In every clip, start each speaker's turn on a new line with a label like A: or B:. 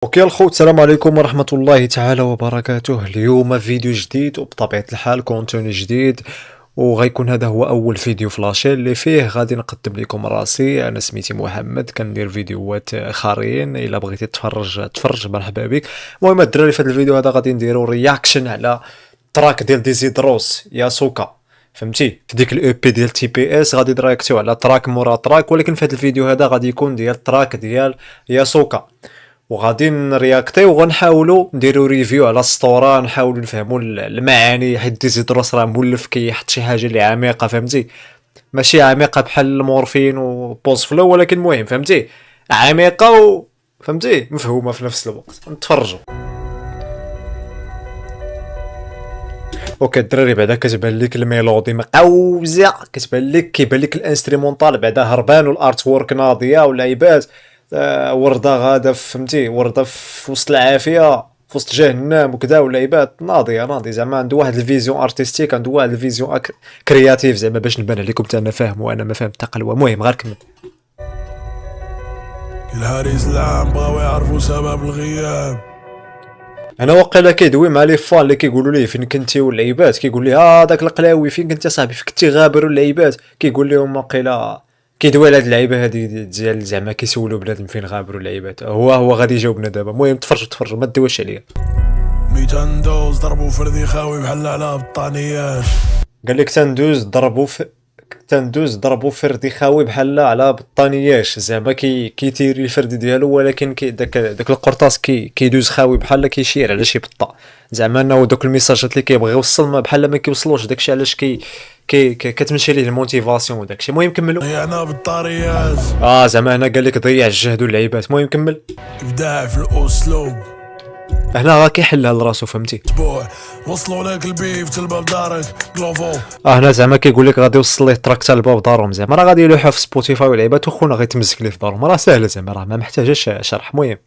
A: اوكي الخوت، السلام عليكم ورحمة الله تعالى وبركاته. اليوم فيديو جديد وبطبيعة الحال كونتوني جديد، وغيكون هذا هو اول فيديو في لاشين اللي فيه غادي نقدم لكم راسي. انا سميتي محمد، كندير فيديوهات اخرين. الا بغيتي تفرج مرحبا بك. المهم الدراري، في هذا الفيديو هذا غادي نديرو رياكشن على تراك ديال ديزيدروس ياسوكا، فهمتي؟ في ديك الاو بي ديال تي بي اس غادي نرياكتيو على تراك مورا تراك، ولكن في هذا الفيديو هذا غادي يكون ديال تراك ديال ياسوكا، وغادي نرياكتيو وغنحاولوا نديروا ريفيو على السطوره، نحاولوا نفهموا المعاني، حيت ديزيدروس راه مولف كيحط شي حاجه اللي عميقه، فهمتي؟ ماشي عميقه بحال المورفين وبوز فلو، ولكن المهم فهمتي عميقه فهمتي مفهومه في نفس الوقت. نتفرجوا. اوكي الدراري، بعدا كتبان لك الميلودي مقوزه، كيبان لك الانسترومونطال بعدا هربان، والارت وورك ناضيه ولعيبات. ورده غاده، فهمتي؟ ورده في وسط العافيه، في وسط جهنم وكذا، ولعيبات ناضيه زعما عنده واحد الفيزيون ارتستيك، عنده واحد الفيزيون كرياتيف، زعما باش نبان عليكم حتى انا فاهم وانا ما فاهم حتى قلوه. المهم غير كمل.
B: الهريس العام بغاو يعرفوا سبب الغياب.
A: انا واقيلا كيدوي مع لي فان اللي كيقولوا ليه فين كنتي واللعيبات، كيقول لي داك القلاوي فين كنتي صاحبي، فين كنتي غابر واللعيبات، كيقول لهم واقيلا كيدوي على هاد اللعيبه هادي ديال زعما كيسولوا بنادم فين غابر واللعيبات. هو غادي يجاوبنا دابا. المهم تفرجوا ما تدويش عليا.
B: 200 دوز ضربوا فردي خاوي بحال على بطانياش.
A: قال لك تندوز ضربوا فردي خاوي بحال على بطانياش، زعما كيتيري الفرد ديالو، ولكن داك القرطاس كيدوز خاوي بحال كيشير على شي بطه، زعما انه دوك الميساجات اللي كيبغي يوصل ما بحال ما كيوصلوش، داكشي علاش كتمشي ليه الموتيفاسيون وداكشي. المهم كملوا.
B: ضيعنا بالطاريات.
A: زعما هنا قال لك ضيع الجهد واللعيبات. المهم كمل.
B: ابداع في الاسلوب.
A: هنا راه كيحلها لراسو، فهمتي؟
B: اسبوع وصلوا لك البيف تلباب دارك كلوفو.
A: هنا زعما كيقول لك غادي يوصل ليه التراك تاع الباب دارهم، زعما راه غادي يلوحها في سبوتيفاي ولعيبات، وخونا غيتمزك ليه في دارهم، راه ساهله زعما، راه ما محتاجاش شرح. المهم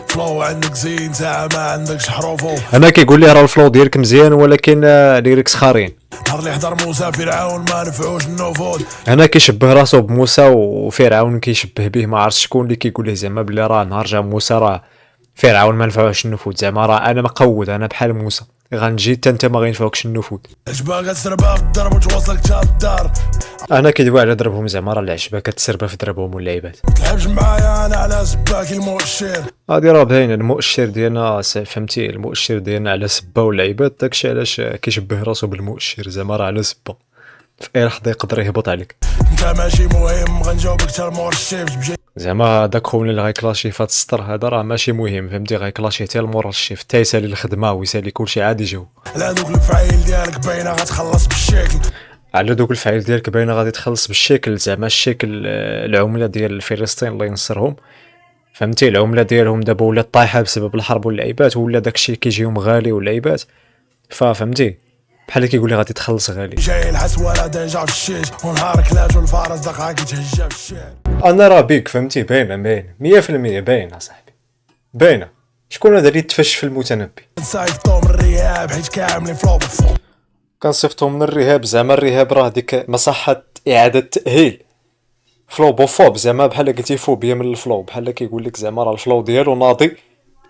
B: فلو عندك زين ساعة ما عندكش حروفو.
A: انا كيقول لي راه الفلو ديالك مزيان، ولكن ليريكس خارين.
B: نهار اللي حضر موسى فرعون ما نفعوش النفوذ.
A: هنا كيشبه راسو بموسى، وفرعون كيشبه به ما عرفت شكون اللي كيقول ليه زعما بلي راه نهار جا موسى راه فرعون ما نفعوش النفوذ، زعما راه انا مقود، انا بحال موسى غنجي حتى انت ما غينفعوكش النفوذ.
B: عجبك تسربها في الضرب وتوصلك تا الدار.
A: انا كيدوي على ضربهم، زعما راه العشبه كتسربها في ضربهم واللعيبات.
B: تلعبش معايا انا على سباك المؤشر.
A: هادي راه باينه المؤشر ديالنا، فهمتي؟ المؤشر ديالنا على سبه واللعيبات، داكشي علاش كيشبه راسو بالمؤشر، زعما راه على سبه في اي لحظه يقدر يهبط عليك.
B: انت ماشي مهم غنجاوبك تا مور الشيفت بجي.
A: زعما داك خونا اللي غيكلاشي فهاد السطر هذا راه ماشي مهم، فهمتي؟ غيكلاشي حتى لمورا الشيفت، حتى يسالي الخدمه ويسالي كلشي عادي جو.
B: على دوك الفعيل ديالك باينه غتخلص بالشكل.
A: على دوك الفعيل ديالك باينه غادي تخلص بالشكل، زعما الشكل العمله ديال فلسطين الله ينصرهم، فهمتي؟ العمله ديالهم دابا ولات طايحه بسبب الحرب واللعيبات، ولا داكشي كيجيهم غالي واللعيبات، فهمتي؟ بحال كيقول لي غادي تخلص غالي.
B: جاي الحس ولا ديجا في الشيش ونهارك لاجو الفارس دقعه كيتهجى في الشارع.
A: انا راه بيك، فهمتي؟ باينه 100% باينه صاحبي، باينه. شكون هذا اللي تفش في المتنبي؟
B: نصيفطو من الرياب حيت كاملين فلو بفو.
A: كنصيفطو من الرهاب، زعما الرهاب راه ديك مصحة إعادة تأهيل. فلوبوفوب، زعما بحال قلتي فوبيا من الفلو، بحال كيقول لك زعما راه الفلو ديالو ناضي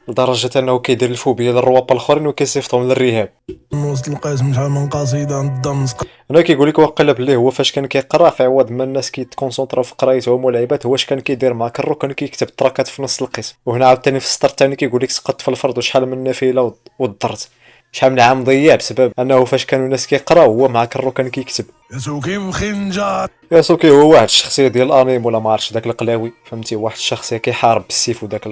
A: لدرجة انه كيدير الفوبيا للرواب الاخرين وكيصيفطو من الرهاب.
B: وسط القسم شحال من قصيده نضم نسق.
A: انا كيقول لك واقيلا بلي هو فاش كان كيقرا، في عوض ما الناس كيتكونسونطراو في قرايتهم ولعيبات، هو اش كان كيدير مع كرو، كان كيكتب تراكات في نص القسم. وهنا عاوتاني في السطر الثاني كيقول لك سقطت في الفرض وشحال من نافله ودرت، شحال من عام ضيع بسبب انه فاش كانوا الناس كيقراو هو مع كرو كان كيكتب.
B: يسوكي بخنجر.
A: ياسوكي هو واحد الشخصيه ديال الانيم ولا ما عرفتش داك القلاوي، فهمتي؟ واحد الشخصيه كيحارب بالسيف وداك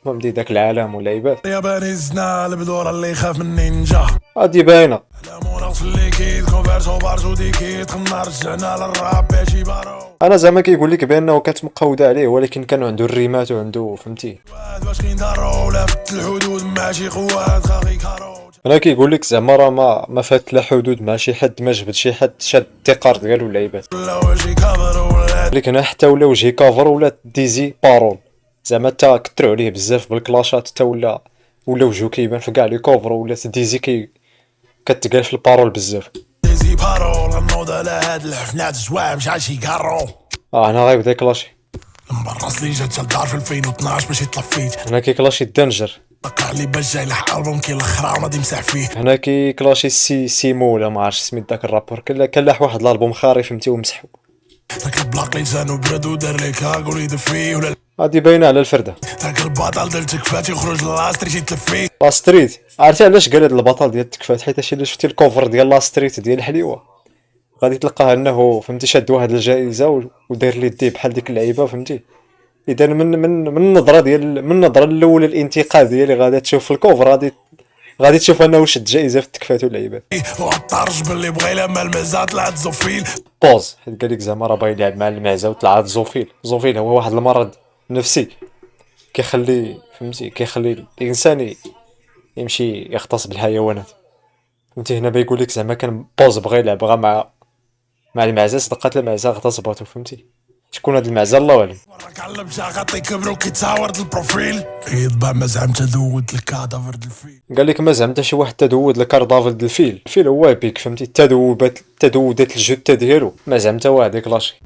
A: فهمتي داك العالم واللعيبات.
B: ياباني الزنا البدور اللي يخاف من النينجا.
A: هادي باينه.
B: المناقص اللي كونفرسو بارزو ديكيت خمار رجعنا للراب باش يبارو.
A: انا زعما كيقول لك بانه كانت مقوده عليه، ولكن كان عنده الريمات وعنده، فهمتي؟
B: واش كيندارو لافت الحدود ماشي قوات خاغي كارو.
A: انا كيقول لك زعما راه ما فات لا حدود مع شي حد، ما جبد شي حد شاد التقار ديالو اللعيبات.
B: لا وجهي كافر ولا
A: لكن هنا حتى ولا وجهي كافر ولا ديزي بارول، زعما تا كثروا عليه بزاف بالكلاشات، حتى ولا وجهو كيبان في كاع لي كوفر، ولا ديزي كتقال في البارول بزاف.
B: ديزي بارو غنوض على هاد الحفنات زواج شحال شي كارو.
A: هنا غيبدا يكلاشي.
B: مبرص لي جات الدار في 2012 باش يطلفيت.
A: هنا كيكلاشي الدنجر،
B: طلع لي باش جاي لح البوم كي الاخرى ونادي مسح فيه.
A: هنا كيكلاشي سيمو ولا ما عرفتش سميت داك الرابور، كان لاح واحد الالبوم خاري فهمتي ومسحو.
B: داك البلاق لسانو برد ودار ليك هاك وليد فيه ولا
A: غادي باينه على الفرده.
B: داك البطل ديال تكفات يخرج لاستري يتلف فيه.
A: لا ستريت، عرفتي علاش قال هاد البطل ديال التكفات؟ حيت الا شفتي الكوفر ديال لا ستريت ديال الحليوه غادي تلقاه انه فهمتي شاد واحد الجائزه وداير لي دي بحال ديك اللعيبه فهمتي. اذا من النظره ديال من النظره الاولى الانتقاديه اللي غادي تشوف في الكوفر غادي تشوف انه شد جائزه في التكفات واللعيبات.
B: وعطرج باللي بغى يلعب المعزه طلعت زوفيل.
A: بوز، حيت قال لك زعما راه باغي يلعب مع المعزه وطلع زوفيل هو واحد المرض نفسي كيخلي فهمتي كيخلي الانسان يمشي يغتصب بالحيوانات فهمتي. هنا بيقول لك زعما كان بوز بغى يلعب غا مع المعزه، صدقات المعزه اغتصبته فهمتي. شكون هاد المعزه الله اعلم.
B: وراك علم شاغطي كبرو كيتصاور البروفيل يضبع ما زعما تدود الكادافر د الفيل.
A: قال لك ما زعما شي واحد تدود الكاردافل د الفيل هو بيك فهمتي. التدودات الجثه ديالو ما زعما تا واحد يكلاشي.